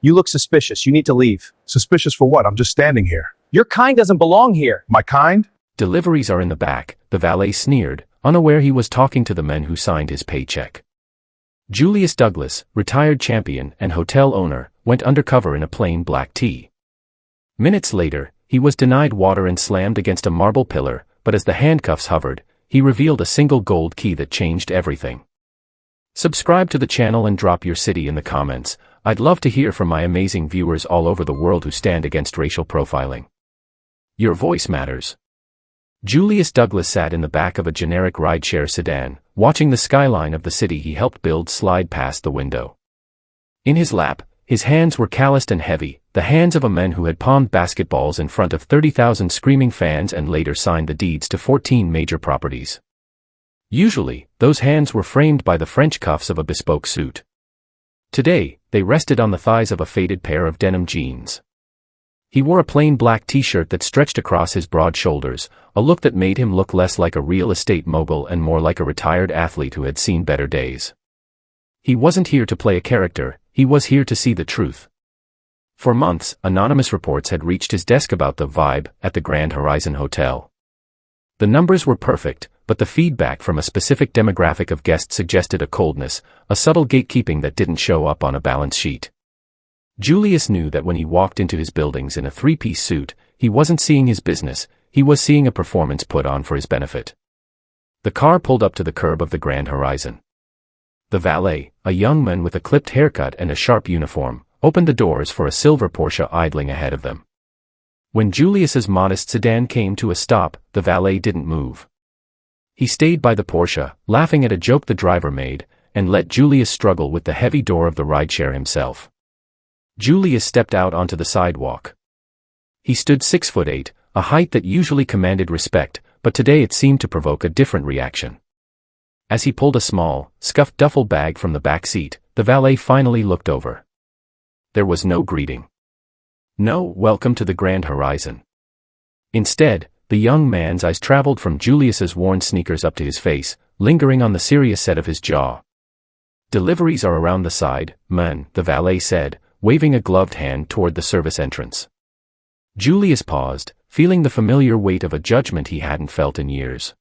You look suspicious. You need to leave. Suspicious for what? I'm just standing here. Your kind doesn't belong here. My kind? Deliveries are in the back, the valet sneered, unaware he was talking to the men who signed his paycheck. Julius Douglas, retired champion and hotel owner, went undercover in a plain black tee. Minutes later, he was denied water and slammed against a marble pillar, but as the handcuffs hovered, he revealed a single gold key that changed everything. Subscribe to the channel and drop your city in the comments. I'd love to hear from my amazing viewers all over the world who stand against racial profiling. Your voice matters. Julius Douglas sat in the back of a generic rideshare sedan, watching the skyline of the city he helped build slide past the window. In his lap, his hands were calloused and heavy, the hands of a man who had palmed basketballs in front of 30,000 screaming fans and later signed the deeds to 14 major properties. Usually, those hands were framed by the French cuffs of a bespoke suit. Today, they rested on the thighs of a faded pair of denim jeans. He wore a plain black t-shirt that stretched across his broad shoulders, a look that made him look less like a real estate mogul and more like a retired athlete who had seen better days. He wasn't here to play a character, he was here to see the truth. For months, anonymous reports had reached his desk about the vibe at the Grand Horizon Hotel. The numbers were perfect, but the feedback from a specific demographic of guests suggested a coldness, a subtle gatekeeping that didn't show up on a balance sheet. Julius knew that when he walked into his buildings in a three-piece suit, he wasn't seeing his business, he was seeing a performance put on for his benefit. The car pulled up to the curb of the Grand Horizon. The valet, a young man with a clipped haircut and a sharp uniform, opened the doors for a silver Porsche idling ahead of them. When Julius's modest sedan came to a stop, the valet didn't move. He stayed by the Porsche, laughing at a joke the driver made, and let Julius struggle with the heavy door of the rideshare himself. Julius stepped out onto the sidewalk. He stood 6'8", a height that usually commanded respect, but today it seemed to provoke a different reaction. As he pulled a small, scuffed duffel bag from the back seat, the valet finally looked over. There was no greeting. No welcome to the Grand Horizon. Instead, the young man's eyes traveled from Julius's worn sneakers up to his face, lingering on the serious set of his jaw. Deliveries are around the side, man, the valet said, waving a gloved hand toward the service entrance. Julius paused, feeling the familiar weight of a judgment he hadn't felt in years.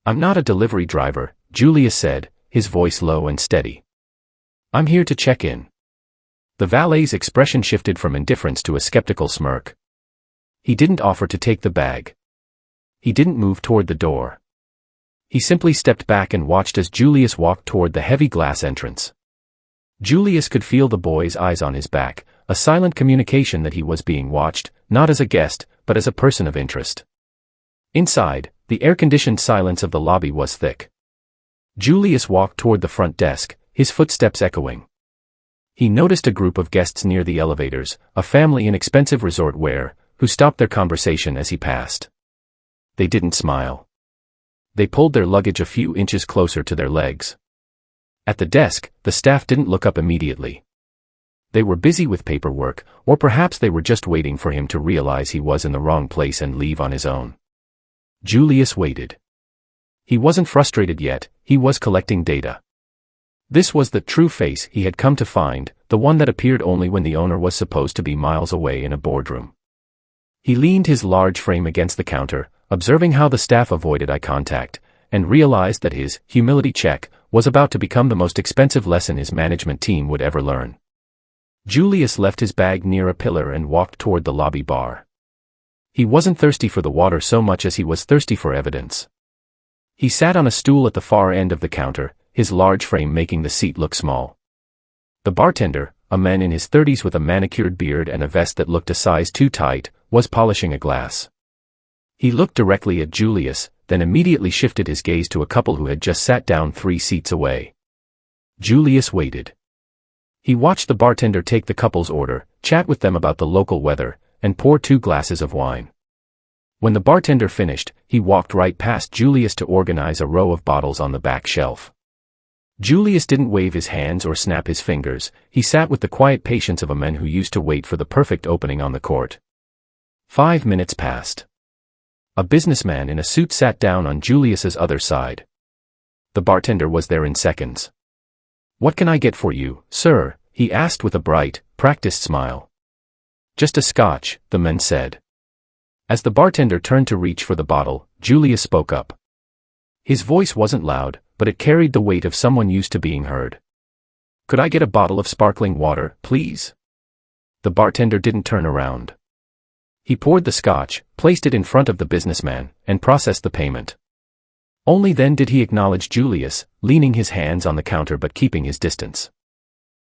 I'm not a delivery driver, Julius said, his voice low and steady. I'm here to check in. The valet's expression shifted from indifference to a skeptical smirk. He didn't offer to take the bag. He didn't move toward the door. He simply stepped back and watched as Julius walked toward the heavy glass entrance. Julius could feel the boy's eyes on his back, a silent communication that he was being watched, not as a guest, but as a person of interest. Inside, the air-conditioned silence of the lobby was thick. Julius walked toward the front desk, his footsteps echoing. He noticed a group of guests near the elevators, a family in expensive resort wear, who stopped their conversation as he passed. They didn't smile. They pulled their luggage a few inches closer to their legs. At the desk, the staff didn't look up immediately. They were busy with paperwork, or perhaps they were just waiting for him to realize he was in the wrong place and leave on his own. Julius waited. He wasn't frustrated yet, he was collecting data. This was the true face he had come to find, the one that appeared only when the owner was supposed to be miles away in a boardroom. He leaned his large frame against the counter, observing how the staff avoided eye contact, and realized that his humility check was about to become the most expensive lesson his management team would ever learn. Julius left his bag near a pillar and walked toward the lobby bar. He wasn't thirsty for the water so much as he was thirsty for evidence. He sat on a stool at the far end of the counter, his large frame making the seat look small. The bartender, a man in his 30s with a manicured beard and a vest that looked a size too tight, was polishing a glass. He looked directly at Julius, then immediately shifted his gaze to a couple who had just sat down 3 seats away. Julius waited. He watched the bartender take the couple's order, chat with them about the local weather, and pour 2 glasses of wine. When the bartender finished, he walked right past Julius to organize a row of bottles on the back shelf. Julius didn't wave his hands or snap his fingers, he sat with the quiet patience of a man who used to wait for the perfect opening on the court. 5 minutes passed. A businessman in a suit sat down on Julius's other side. The bartender was there in seconds. "What can I get for you, sir?" he asked with a bright, practiced smile. "Just a scotch," the man said. As the bartender turned to reach for the bottle, Julius spoke up. His voice wasn't loud, but it carried the weight of someone used to being heard. "Could I get a bottle of sparkling water, please?" The bartender didn't turn around. He poured the scotch, placed it in front of the businessman, and processed the payment. Only then did he acknowledge Julius, leaning his hands on the counter but keeping his distance.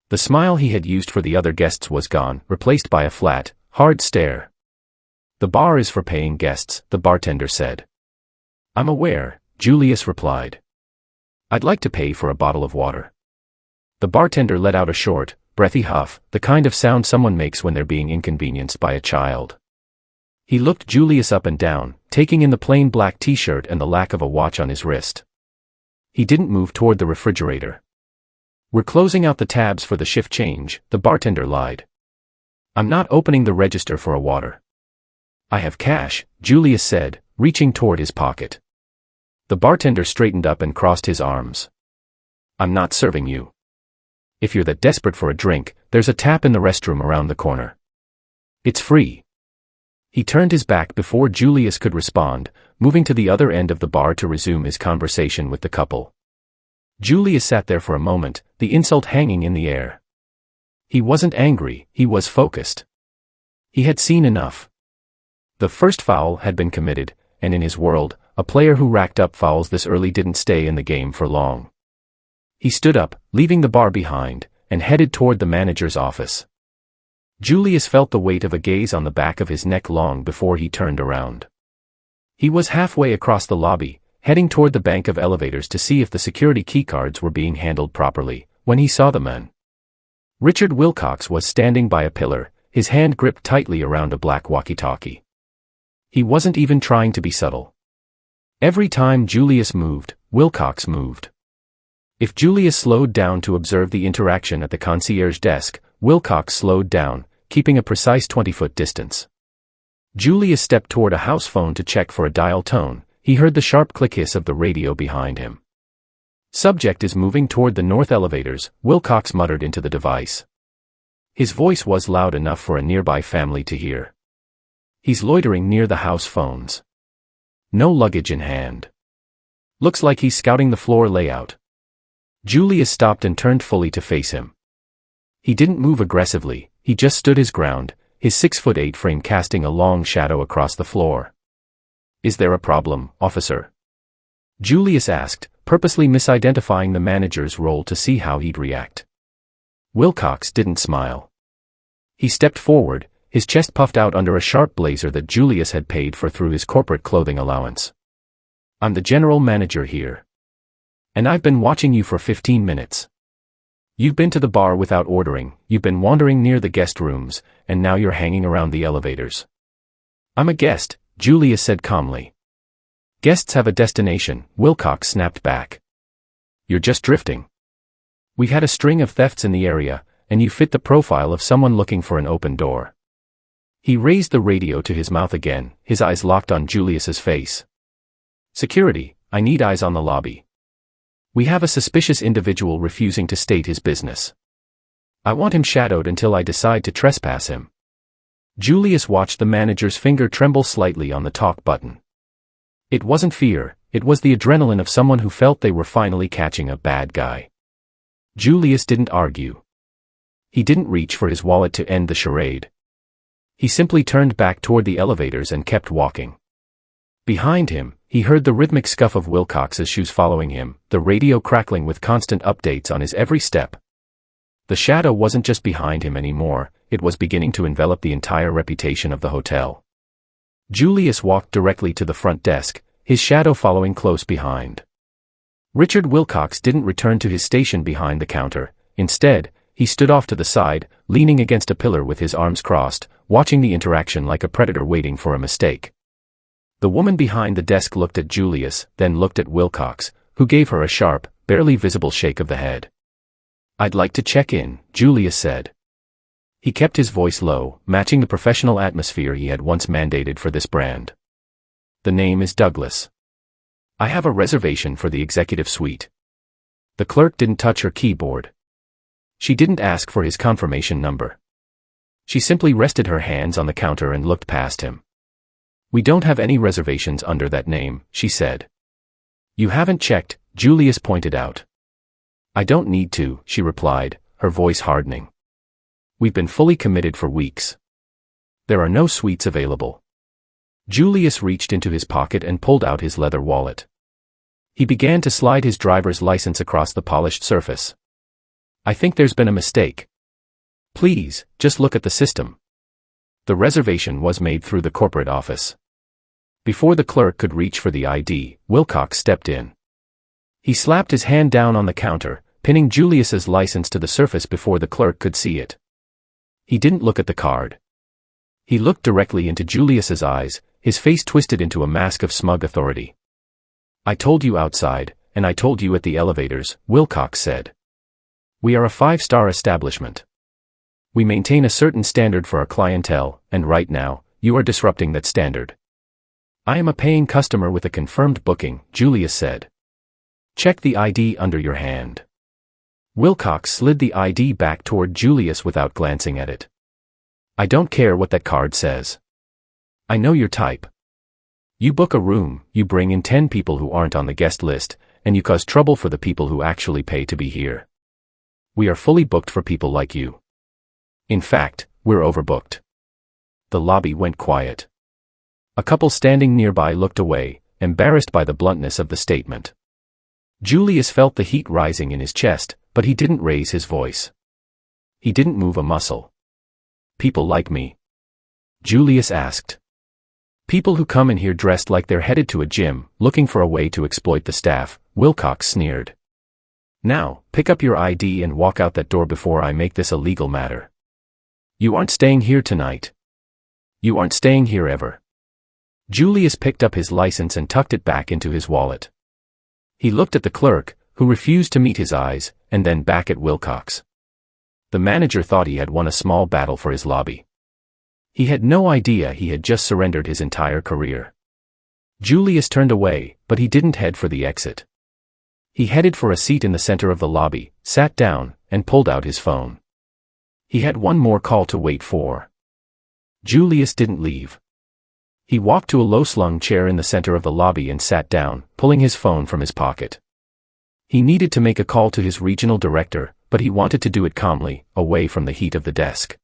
The smile he had used for the other guests was gone, replaced by a flat, hard stare. "The bar is for paying guests," the bartender said. "I'm aware," Julius replied. "I'd like to pay for a bottle of water." The bartender let out a short, breathy huff, the kind of sound someone makes when they're being inconvenienced by a child. He looked Julius up and down, taking in the plain black t-shirt and the lack of a watch on his wrist. He didn't move toward the refrigerator. "We're closing out the tabs for the shift change," the bartender lied. "I'm not opening the register for a water." "I have cash," Julius said, reaching toward his pocket. The bartender straightened up and crossed his arms. "I'm not serving you. If you're that desperate for a drink, there's a tap in the restroom around the corner. It's free." He turned his back before Julius could respond, moving to the other end of the bar to resume his conversation with the couple. Julius sat there for a moment, the insult hanging in the air. He wasn't angry, he was focused. He had seen enough. The first foul had been committed, and in his world, a player who racked up fouls this early didn't stay in the game for long. He stood up, leaving the bar behind, and headed toward the manager's office. Julius felt the weight of a gaze on the back of his neck long before he turned around. He was halfway across the lobby, heading toward the bank of elevators to see if the security keycards were being handled properly, when he saw the man. Richard Wilcox was standing by a pillar, his hand gripped tightly around a black walkie-talkie. He wasn't even trying to be subtle. Every time Julius moved, Wilcox moved. If Julius slowed down to observe the interaction at the concierge desk, Wilcox slowed down, keeping a precise 20-foot distance. Julius stepped toward a house phone to check for a dial tone. He heard the sharp click hiss of the radio behind him. "Subject is moving toward the north elevators," Wilcox muttered into the device. His voice was loud enough for a nearby family to hear. "He's loitering near the house phones. No luggage in hand. Looks like he's scouting the floor layout." Julius stopped and turned fully to face him. He didn't move aggressively, he just stood his ground, his 6'8" frame casting a long shadow across the floor. "Is there a problem, officer?" Julius asked, purposely misidentifying the manager's role to see how he'd react. Wilcox didn't smile. He stepped forward, his chest puffed out under a sharp blazer that Julius had paid for through his corporate clothing allowance. "I'm the general manager here. And I've been watching you for 15 minutes. You've been to the bar without ordering, you've been wandering near the guest rooms, and now you're hanging around the elevators." "I'm a guest," Julius said calmly. "Guests have a destination," Wilcox snapped back. "You're just drifting. We've had a string of thefts in the area, and you fit the profile of someone looking for an open door." He raised the radio to his mouth again, his eyes locked on Julius's face. "Security, I need eyes on the lobby. We have a suspicious individual refusing to state his business. I want him shadowed until I decide to trespass him." Julius watched the manager's finger tremble slightly on the talk button. It wasn't fear, it was the adrenaline of someone who felt they were finally catching a bad guy. Julius didn't argue. He didn't reach for his wallet to end the charade. He simply turned back toward the elevators and kept walking. Behind him, he heard the rhythmic scuff of Wilcox's shoes following him, the radio crackling with constant updates on his every step. The shadow wasn't just behind him anymore, it was beginning to envelop the entire reputation of the hotel. Julius walked directly to the front desk, his shadow following close behind. Richard Wilcox didn't return to his station behind the counter. Instead, he stood off to the side, leaning against a pillar with his arms crossed, watching the interaction like a predator waiting for a mistake. The woman behind the desk looked at Julius, then looked at Wilcox, who gave her a sharp, barely visible shake of the head. "I'd like to check in," Julius said. He kept his voice low, matching the professional atmosphere he had once mandated for this brand. "The name is Douglas. I have a reservation for the executive suite." The clerk didn't touch her keyboard. She didn't ask for his confirmation number. She simply rested her hands on the counter and looked past him. "We don't have any reservations under that name," she said. "You haven't checked," Julius pointed out. "I don't need to," she replied, her voice hardening. "We've been fully committed for weeks. There are no suites available." Julius reached into his pocket and pulled out his leather wallet. He began to slide his driver's license across the polished surface. "I think there's been a mistake. Please, just look at the system." The reservation was made through the corporate office. Before the clerk could reach for the ID, Wilcox stepped in. He slapped his hand down on the counter, pinning Julius's license to the surface before the clerk could see it. He didn't look at the card. He looked directly into Julius's eyes, his face twisted into a mask of smug authority. "I told you outside, and I told you at the elevators," Wilcox said. "We are a 5-star establishment. We maintain a certain standard for our clientele, and right now, you are disrupting that standard." "I am a paying customer with a confirmed booking," Julius said. "Check the ID under your hand." Wilcox slid the ID back toward Julius without glancing at it. "I don't care what that card says. I know your type. You book a room, you bring in 10 people who aren't on the guest list, and you cause trouble for the people who actually pay to be here. We are fully booked for people like you. In fact, we're overbooked." The lobby went quiet. A couple standing nearby looked away, embarrassed by the bluntness of the statement. Julius felt the heat rising in his chest, but he didn't raise his voice. He didn't move a muscle. "People like me?" Julius asked. "People who come in here dressed like they're headed to a gym, looking for a way to exploit the staff," Wilcox sneered. "Now, pick up your ID and walk out that door before I make this a legal matter. You aren't staying here tonight. You aren't staying here ever." Julius picked up his license and tucked it back into his wallet. He looked at the clerk, who refused to meet his eyes, and then back at Wilcox. The manager thought he had won a small battle for his lobby. He had no idea he had just surrendered his entire career. Julius turned away, but he didn't head for the exit. He headed for a seat in the center of the lobby, sat down, and pulled out his phone. He had one more call to wait for. Julius didn't leave. He walked to a low-slung chair in the center of the lobby and sat down, pulling his phone from his pocket. He needed to make a call to his regional director, but he wanted to do it calmly, away from the heat of the desk.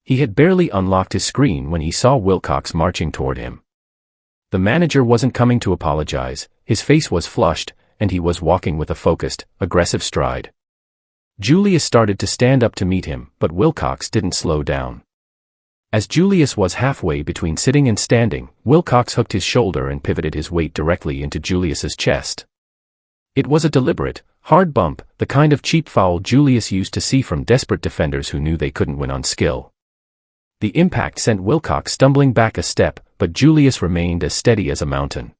He had barely unlocked his screen when he saw Wilcox marching toward him. The manager wasn't coming to apologize, his face was flushed, and he was walking with a focused, aggressive stride. Julius started to stand up to meet him, but Wilcox didn't slow down. As Julius was halfway between sitting and standing, Wilcox hooked his shoulder and pivoted his weight directly into Julius's chest. It was a deliberate, hard bump, the kind of cheap foul Julius used to see from desperate defenders who knew they couldn't win on skill. The impact sent Wilcox stumbling back a step, but Julius remained as steady as a mountain.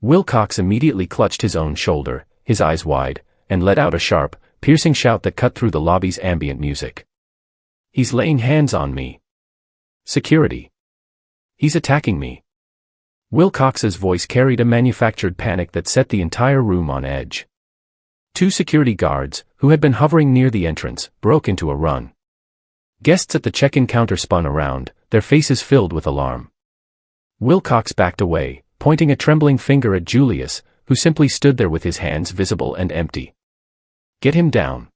Wilcox immediately clutched his own shoulder, his eyes wide, and let out a sharp, piercing shout that cut through the lobby's ambient music. "He's laying hands on me. Security. He's attacking me." Wilcox's voice carried a manufactured panic that set the entire room on edge. 2 security guards, who had been hovering near the entrance, broke into a run. Guests at the check-in counter spun around, their faces filled with alarm. Wilcox backed away, pointing a trembling finger at Julius, who simply stood there with his hands visible and empty. "Get him down."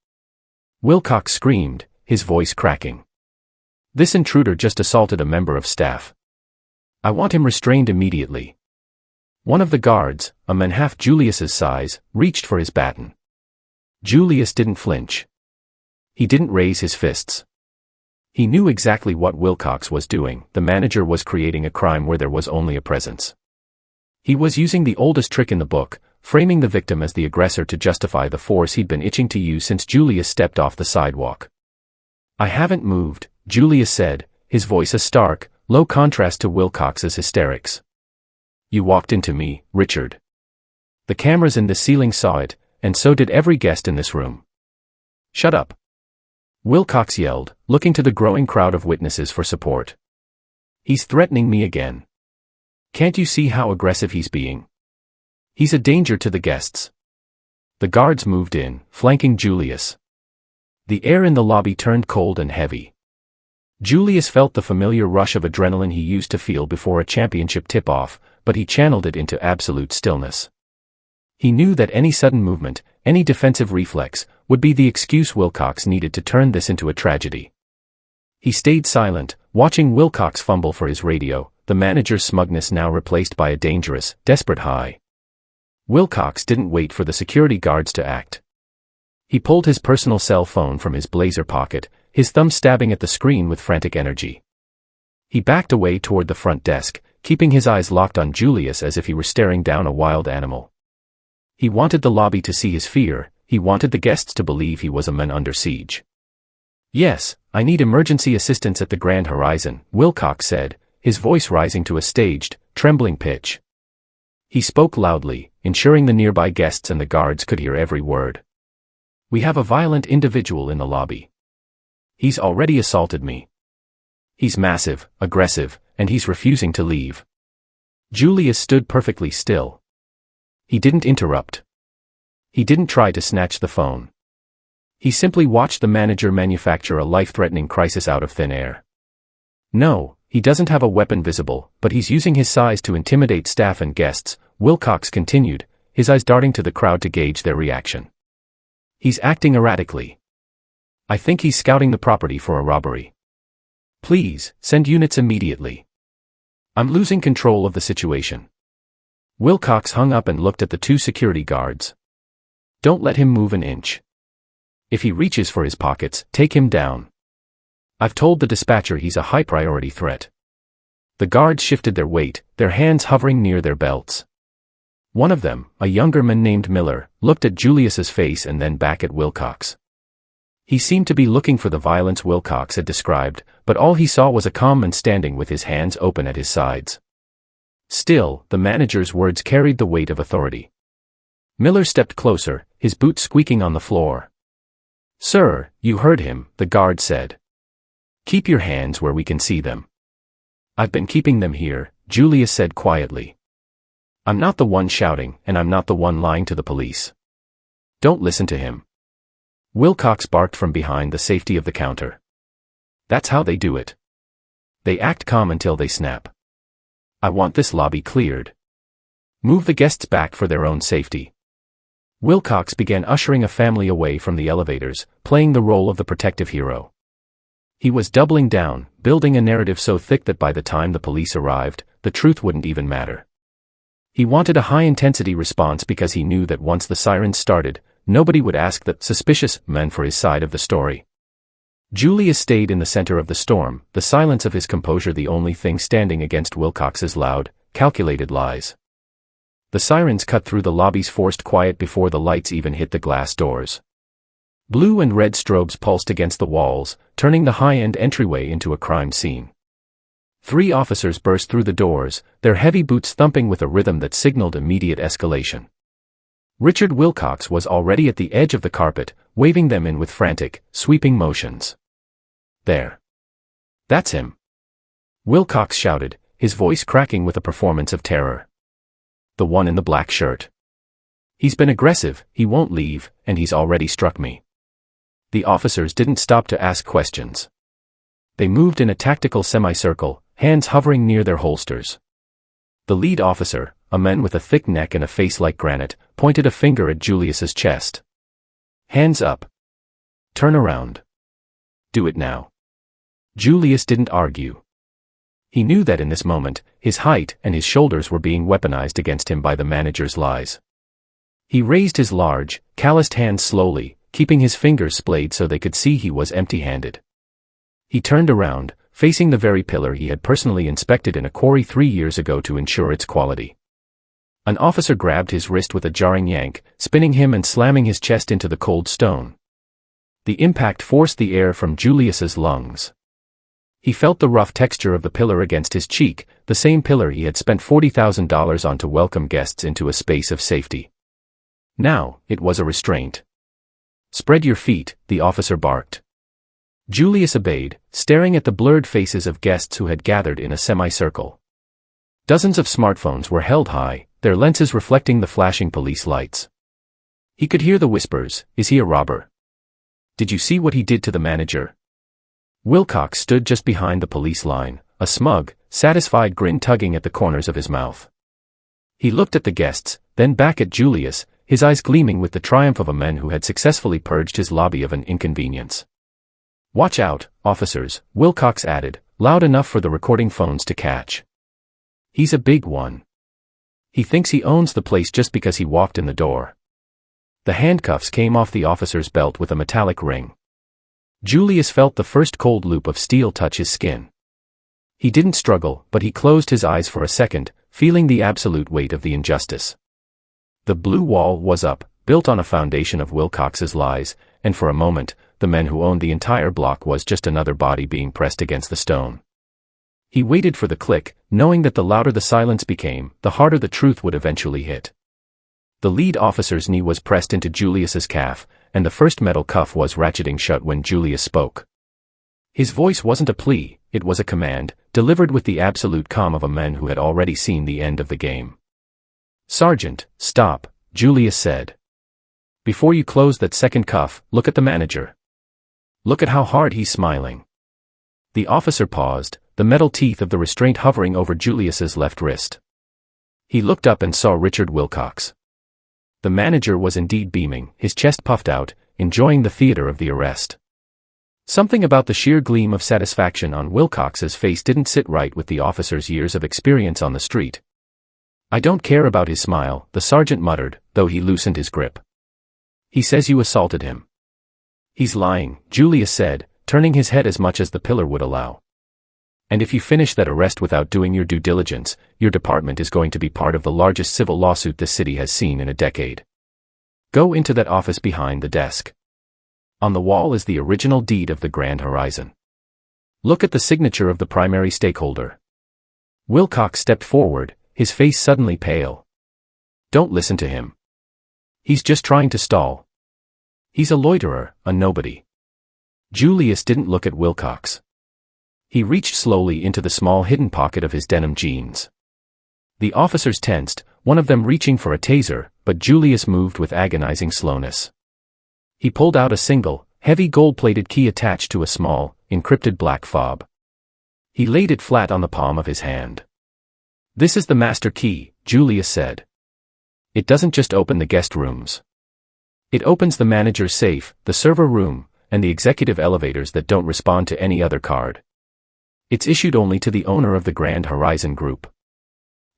Wilcox screamed, his voice cracking. "This intruder just assaulted a member of staff. I want him restrained immediately." One of the guards, a man half Julius's size, reached for his baton. Julius didn't flinch. He didn't raise his fists. He knew exactly what Wilcox was doing. The manager was creating a crime where there was only a presence. He was using the oldest trick in the book, framing the victim as the aggressor to justify the force he'd been itching to use since Julius stepped off the sidewalk. "I haven't moved," Julius said, his voice a stark, low contrast to Wilcox's hysterics. "You walked into me, Richard. The cameras in the ceiling saw it, and so did every guest in this room. Shut up." Wilcox yelled, looking to the growing crowd of witnesses for support. "He's threatening me again. Can't you see how aggressive he's being? He's a danger to the guests." The guards moved in, flanking Julius. The air in the lobby turned cold and heavy. Julius felt the familiar rush of adrenaline he used to feel before a championship tip-off, but he channeled it into absolute stillness. He knew that any sudden movement, any defensive reflex, would be the excuse Wilcox needed to turn this into a tragedy. He stayed silent, watching Wilcox fumble for his radio, the manager's smugness now replaced by a dangerous, desperate high. Wilcox didn't wait for the security guards to act. He pulled his personal cell phone from his blazer pocket, his thumb stabbing at the screen with frantic energy. He backed away toward the front desk, keeping his eyes locked on Julius as if he were staring down a wild animal. He wanted the lobby to see his fear, he wanted the guests to believe he was a man under siege. "Yes, I need emergency assistance at the Grand Horizon," Wilcox said, his voice rising to a staged, trembling pitch. He spoke loudly, ensuring the nearby guests and the guards could hear every word. "We have a violent individual in the lobby. He's already assaulted me. He's massive, aggressive, and he's refusing to leave." Julius stood perfectly still. He didn't interrupt. He didn't try to snatch the phone. He simply watched the manager manufacture a life-threatening crisis out of thin air. "No, he doesn't have a weapon visible, but he's using his size to intimidate staff and guests," Wilcox continued, his eyes darting to the crowd to gauge their reaction. "He's acting erratically. I think he's scouting the property for a robbery. Please, send units immediately. I'm losing control of the situation." Wilcox hung up and looked at the two security guards. "Don't let him move an inch. If he reaches for his pockets, take him down. I've told the dispatcher he's a high-priority threat." The guards shifted their weight, their hands hovering near their belts. One of them, a younger man named Miller, looked at Julius's face and then back at Wilcox. He seemed to be looking for the violence Wilcox had described, but all he saw was a calm man standing with his hands open at his sides. Still, the manager's words carried the weight of authority. Miller stepped closer, his boots squeaking on the floor. "Sir, you heard him," the guard said. "Keep your hands where we can see them." "I've been keeping them here," Julius said quietly. "I'm not the one shouting, and I'm not the one lying to the police. Don't listen to him." Wilcox barked from behind the safety of the counter. "That's how they do it. They act calm until they snap. I want this lobby cleared. Move the guests back for their own safety." Wilcox began ushering a family away from the elevators, playing the role of the protective hero. He was doubling down, building a narrative so thick that by the time the police arrived, the truth wouldn't even matter. He wanted a high-intensity response because he knew that once the sirens started, nobody would ask the suspicious man for his side of the story. Julius stayed in the center of the storm, the silence of his composure the only thing standing against Wilcox's loud, calculated lies. The sirens cut through the lobby's forced quiet before the lights even hit the glass doors. Blue and red strobes pulsed against the walls, turning the high-end entryway into a crime scene. 3 officers burst through the doors, their heavy boots thumping with a rhythm that signaled immediate escalation. Richard Wilcox was already at the edge of the carpet, waving them in with frantic, sweeping motions. "There. That's him," Wilcox shouted, his voice cracking with a performance of terror. "The one in the black shirt. He's been aggressive, he won't leave, and he's already struck me." The officers didn't stop to ask questions. They moved in a tactical semicircle, hands hovering near their holsters. The lead officer, a man with a thick neck and a face like granite, pointed a finger at Julius's chest. "Hands up. Turn around. Do it now." Julius didn't argue. He knew that in this moment, his height and his shoulders were being weaponized against him by the manager's lies. He raised his large, calloused hands slowly, keeping his fingers splayed so they could see he was empty-handed. He turned around, facing the very pillar he had personally inspected in a quarry 3 years ago to ensure its quality. An officer grabbed his wrist with a jarring yank, spinning him and slamming his chest into the cold stone. The impact forced the air from Julius's lungs. He felt the rough texture of the pillar against his cheek, the same pillar he had spent $40,000 on to welcome guests into a space of safety. Now, it was a restraint. "Spread your feet," the officer barked. Julius obeyed, staring at the blurred faces of guests who had gathered in a semicircle. Dozens of smartphones were held high, their lenses reflecting the flashing police lights. He could hear the whispers, "Is he a robber? Did you see what he did to the manager? Wilcox stood just behind the police line, a smug, satisfied grin tugging at the corners of his mouth. He looked at the guests, then back at Julius, his eyes gleaming with the triumph of a man who had successfully purged his lobby of an inconvenience. "Watch out, officers," Wilcox added, loud enough for the recording phones to catch. "He's a big one. He thinks he owns the place just because he walked in the door." The handcuffs came off the officer's belt with a metallic ring. Julius felt the first cold loop of steel touch his skin. He didn't struggle, but he closed his eyes for a second, feeling the absolute weight of the injustice. The blue wall was up, built on a foundation of Wilcox's lies, and for a moment, the man who owned the entire block was just another body being pressed against the stone. He waited for the click, knowing that the louder the silence became, the harder the truth would eventually hit. The lead officer's knee was pressed into Julius's calf, and the first metal cuff was ratcheting shut when Julius spoke. His voice wasn't a plea, it was a command, delivered with the absolute calm of a man who had already seen the end of the game. "Sergeant, stop," Julius said. "Before you close that second cuff, look at the manager. Look at how hard he's smiling." The officer paused, the metal teeth of the restraint hovering over Julius's left wrist. He looked up and saw Richard Wilcox. The manager was indeed beaming, his chest puffed out, enjoying the theater of the arrest. Something about the sheer gleam of satisfaction on Wilcox's face didn't sit right with the officer's years of experience on the street. "I don't care about his smile," the sergeant muttered, though he loosened his grip. "He says you assaulted him." "He's lying," Julius said, turning his head as much as the pillar would allow. "And if you finish that arrest without doing your due diligence, your department is going to be part of the largest civil lawsuit this city has seen in a decade. Go into that office behind the desk. On the wall is the original deed of the Grand Horizon. Look at the signature of the primary stakeholder." Wilcox stepped forward, his face suddenly pale. "Don't listen to him. He's just trying to stall. He's a loiterer, a nobody." Julius didn't look at Wilcox. He reached slowly into the small hidden pocket of his denim jeans. The officers tensed, one of them reaching for a taser, but Julius moved with agonizing slowness. He pulled out a single, heavy gold-plated key attached to a small, encrypted black fob. He laid it flat on the palm of his hand. "This is the master key," Julius said. "It doesn't just open the guest rooms. It opens the manager's safe, the server room, and the executive elevators that don't respond to any other card. It's issued only to the owner of the Grand Horizon Group."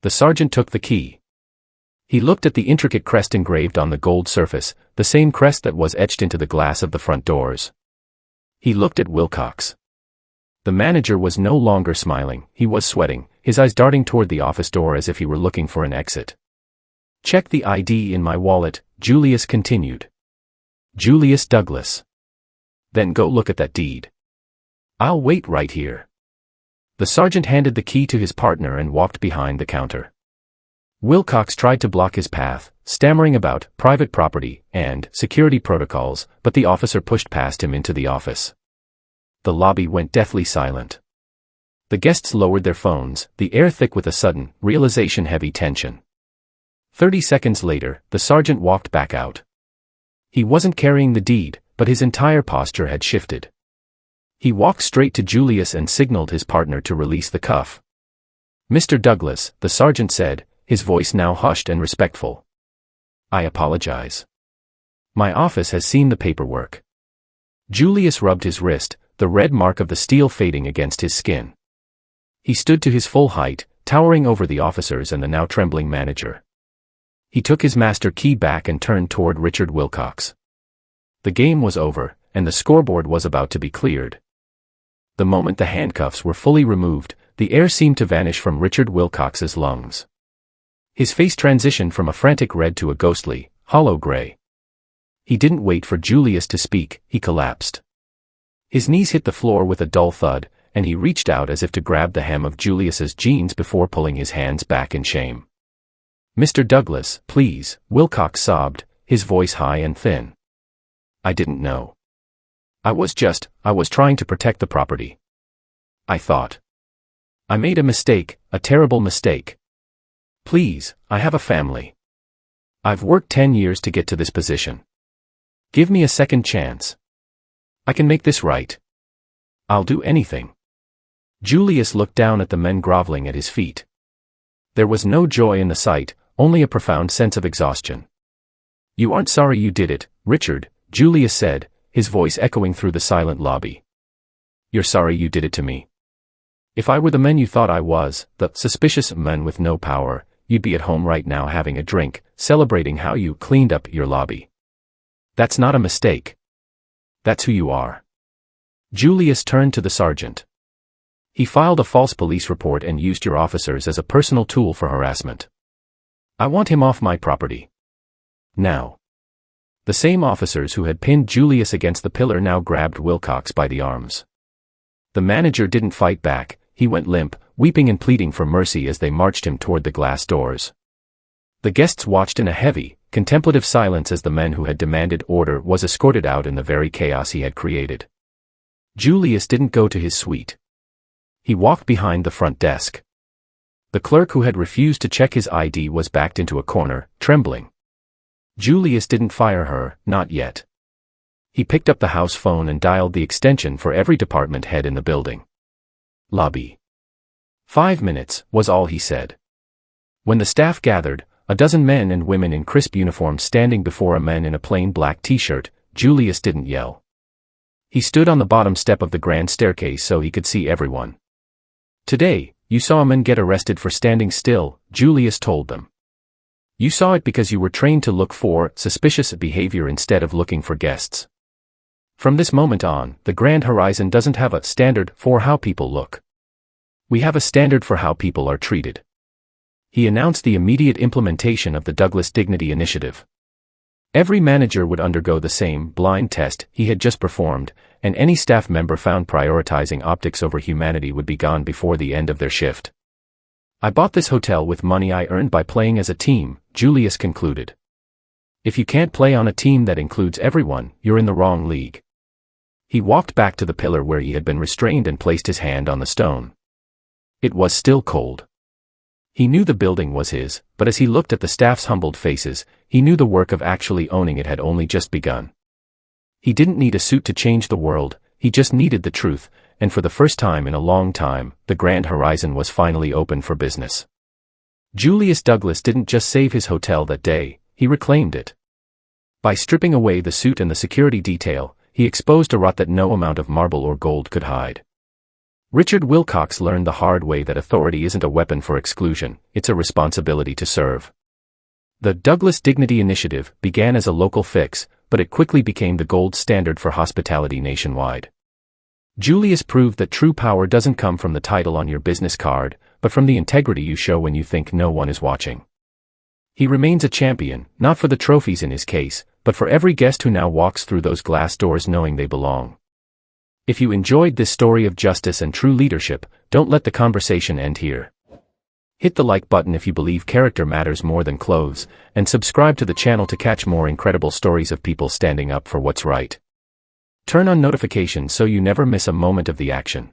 The sergeant took the key. He looked at the intricate crest engraved on the gold surface, the same crest that was etched into the glass of the front doors. He looked at Wilcox. The manager was no longer smiling, he was sweating, his eyes darting toward the office door as if he were looking for an exit. "Check the ID in my wallet," Julius continued. "Julius Douglas. Then go look at that deed. I'll wait right here." The sergeant handed the key to his partner and walked behind the counter. Wilcox tried to block his path, stammering about private property and security protocols, but the officer pushed past him into the office. The lobby went deathly silent. The guests lowered their phones, the air thick with a sudden, realization-heavy tension. 30 seconds later, the sergeant walked back out. He wasn't carrying the deed, but his entire posture had shifted. He walked straight to Julius and signaled his partner to release the cuff. "Mr. Douglas," the sergeant said, his voice now hushed and respectful. "I apologize. My office has seen the paperwork." Julius rubbed his wrist, the red mark of the steel fading against his skin. He stood to his full height, towering over the officers and the now trembling manager. He took his master key back and turned toward Richard Wilcox. The game was over, and the scoreboard was about to be cleared. The moment the handcuffs were fully removed, the air seemed to vanish from Richard Wilcox's lungs. His face transitioned from a frantic red to a ghostly, hollow gray. He didn't wait for Julius to speak, he collapsed. His knees hit the floor with a dull thud, and he reached out as if to grab the hem of Julius's jeans before pulling his hands back in shame. "Mr. Douglas, please," Wilcox sobbed, his voice high and thin. "I didn't know. I was trying to protect the property. I thought. I made a mistake, a terrible mistake. Please, I have a family. I've worked 10 years to get to this position. Give me a second chance. I can make this right. I'll do anything. Julius looked down at the men groveling at his feet. There was no joy in the sight, only a profound sense of exhaustion. You aren't sorry you did it, Richard, Julius said, his voice echoing through the silent lobby. You're sorry you did it to me. If I were the men you thought I was, the suspicious men with no power, you'd be at home right now having a drink, celebrating how you cleaned up your lobby. That's not a mistake. That's who you are. Julius turned to the sergeant. He filed a false police report and used your officers as a personal tool for harassment. I want him off my property. Now. The same officers who had pinned Julius against the pillar now grabbed Wilcox by the arms. The manager didn't fight back, he went limp, weeping and pleading for mercy as they marched him toward the glass doors. The guests watched in a heavy, contemplative silence as the man who had demanded order was escorted out in the very chaos he had created. Julius didn't go to his suite. He walked behind the front desk. The clerk who had refused to check his ID was backed into a corner, trembling. Julius didn't fire her, not yet. He picked up the house phone and dialed the extension for every department head in the building. Lobby. 5 minutes, was all he said. When the staff gathered, a dozen men and women in crisp uniforms standing before a man in a plain black t-shirt, Julius didn't yell. He stood on the bottom step of the grand staircase so he could see everyone. Today, you saw a man get arrested for standing still, Julius told them. You saw it because you were trained to look for suspicious behavior instead of looking for guests. From this moment on, the Grand Horizon doesn't have a standard for how people look. We have a standard for how people are treated. He announced the immediate implementation of the Douglas Dignity Initiative. Every manager would undergo the same blind test he had just performed, and any staff member found prioritizing optics over humanity would be gone before the end of their shift. I bought this hotel with money I earned by playing as a team, Julius concluded. If you can't play on a team that includes everyone, you're in the wrong league. He walked back to the pillar where he had been restrained and placed his hand on the stone. It was still cold. He knew the building was his, but as he looked at the staff's humbled faces, he knew the work of actually owning it had only just begun. He didn't need a suit to change the world, he just needed the truth, and for the first time in a long time, the Grand Horizon was finally open for business. Julius Douglas didn't just save his hotel that day, he reclaimed it. By stripping away the suit and the security detail, he exposed a rot that no amount of marble or gold could hide. Richard Wilcox learned the hard way that authority isn't a weapon for exclusion, it's a responsibility to serve. The Douglas Dignity Initiative began as a local fix, but it quickly became the gold standard for hospitality nationwide. Julius proved that true power doesn't come from the title on your business card, but from the integrity you show when you think no one is watching. He remains a champion, not for the trophies in his case, but for every guest who now walks through those glass doors knowing they belong. If you enjoyed this story of justice and true leadership, don't let the conversation end here. Hit the like button if you believe character matters more than clothes, and subscribe to the channel to catch more incredible stories of people standing up for what's right. Turn on notifications so you never miss a moment of the action.